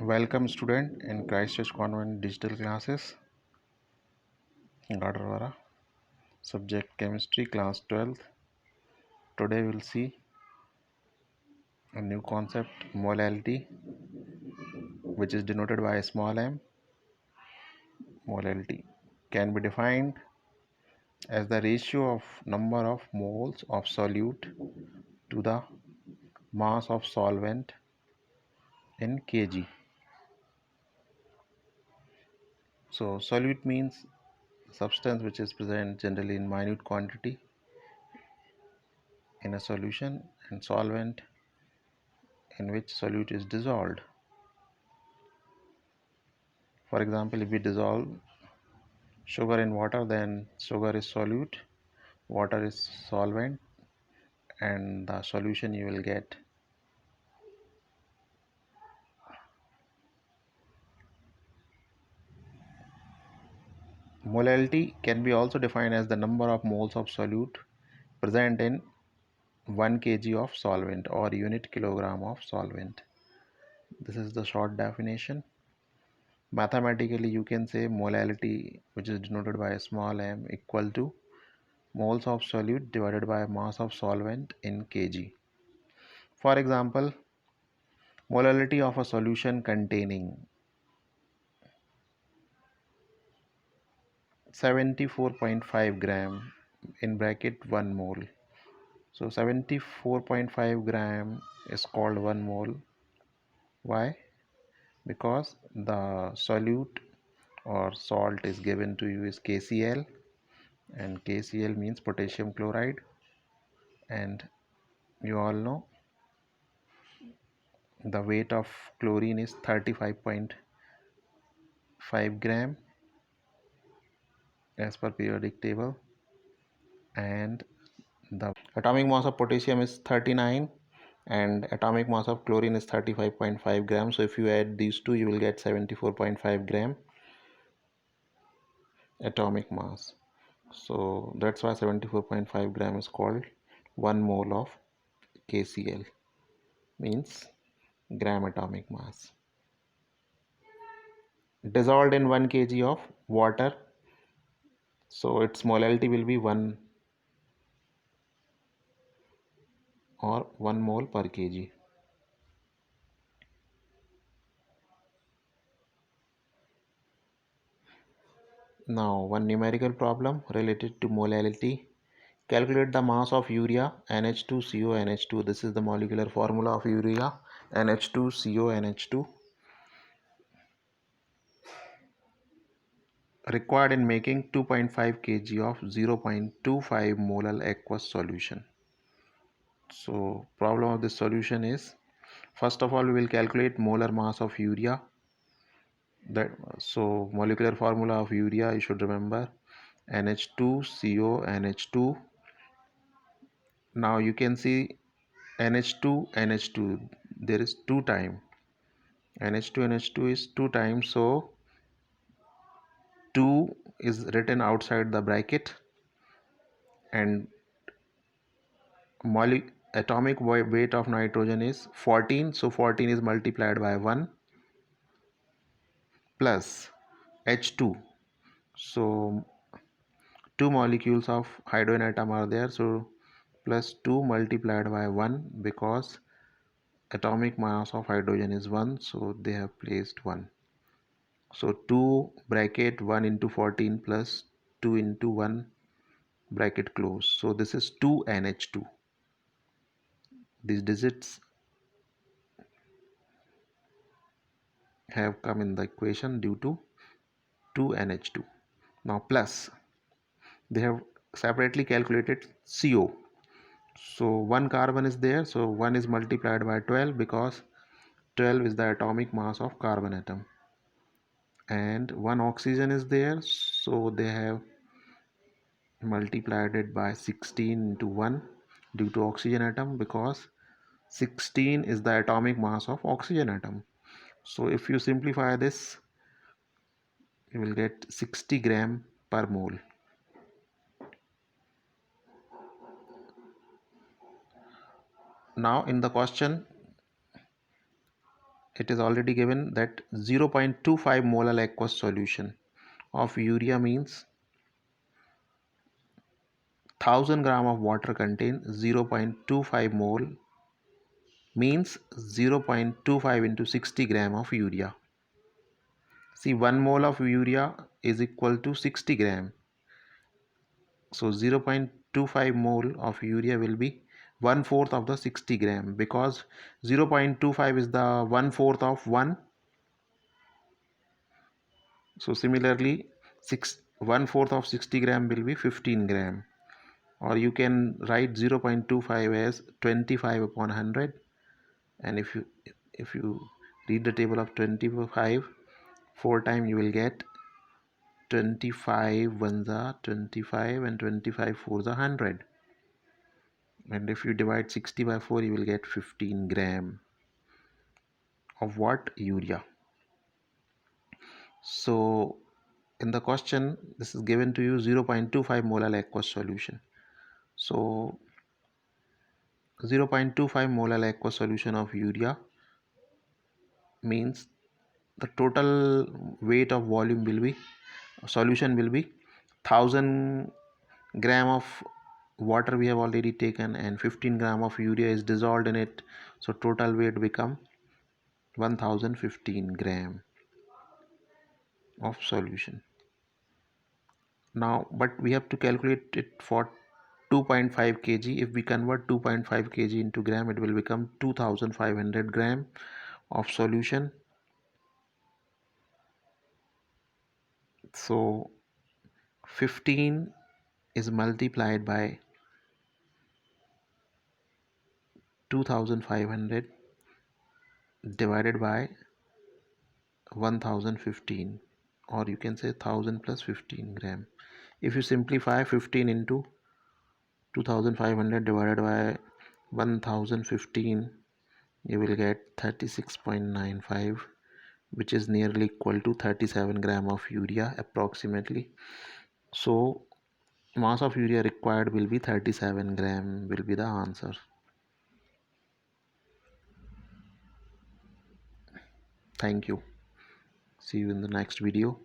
Welcome student in Christchurch Convent digital classes. Gadarwara. Subject chemistry class 12th. Today we'll see a new concept molality, which is denoted by a small m. Molality can be defined as the ratio of number of moles of solute to the mass of solvent in kg. So solute means substance which is present generally in minute quantity in a solution, and solvent in which solute is dissolved. For example, if we dissolve sugar in water, then sugar is solute, water is solvent, and the solution you will get molality can be also defined as the number of moles of solute present in 1 kg of solvent or unit kilogram of solvent. This is the short definition. Mathematically, you can say molality, which is denoted by a small m, equal to moles of solute divided by mass of solvent in kg. For example, molality of a solution containing 74.5 gram in bracket 1 mole. So 74.5 gram is called 1 mole. Why? Because the solute or salt is given to you is KCl, and KCl means potassium chloride, and you all know the weight of chlorine is 35.5 gram as per periodic table, and the atomic mass of potassium is 39 and atomic mass of chlorine is 35.5 grams. So if you add these two, you will get 74.5 gram atomic mass. So that's why 74.5 gram is called 1 mole of KCl, means gram atomic mass. Dissolved in 1 kg of water, so its molality will be 1 or 1 mole per kg. Now one numerical problem related to molality. Calculate the mass of urea NH2CO NH2. This is the molecular formula of urea NH2CO NH2 required in making 2.5 kg of 0.25 molar aqueous solution. So problem of this solution is, first of all we will calculate molar mass of urea. So molecular formula of urea you should remember NH2CO NH2. Now you can see NH2 NH2, there is 2 time, NH2 NH2 is 2 times, so 2 is written outside the bracket, and atomic weight of nitrogen is 14, so 14 is multiplied by 1 plus H2, so 2 molecules of hydrogen atom are there, so plus 2 multiplied by 1, because atomic mass of hydrogen is 1, so they have placed 1. So 2 bracket 1 into 14 plus 2 into 1 bracket close. So this is 2NH2. These digits have come in the equation due to 2NH2. Now plus, they have separately calculated CO. So 1 carbon is there, so 1 is multiplied by 12 because 12 is the atomic mass of carbon atom. And 1 oxygen is there, so they have multiplied it by 16 into 1 due to oxygen atom, because 16 is the atomic mass of oxygen atom. So if you simplify this, you will get 60 gram per mole. Now in the question, it is already given that 0.25 molar aqueous solution of urea means 1000 gram of water contain 0.25 mole, means 0.25 into 60 gram of urea. See, 1 mole of urea is equal to 60 gram. So 0.25 mole of urea will be 1/4 of the 60 gram, because 0.25 is the 1/4 of 1. So similarly, 1/4 of 60 gram will be 15 gram, or you can write 0.25 as 25 upon 100. And if you read the table of 25 4 times, you will get 25 ones are 25 and 25 fours are 100. And if you divide 60 by 4, you will get 15 gram of what? Urea. So in the question, this is given to you 0.25 molar aqueous solution. So 0.25 molar aqueous solution of urea means the total weight of volume will be, solution will be 1000 gram of water we have already taken, and 15 gram of urea is dissolved in it, so total weight become 1015 gram of solution. Now but we have to calculate it for 2.5 kg. If we convert 2.5 kg into gram, it will become 2500 gram of solution. So 15 is multiplied by 2500 divided by 1015, or you can say 1000 plus 15 gram. If you simplify 15 into 2500 divided by 1015, you will get 36.95, which is nearly equal to 37 gram of urea approximately. So mass of urea required will be 37 gram, will be the answer. Thank you. See you in the next video.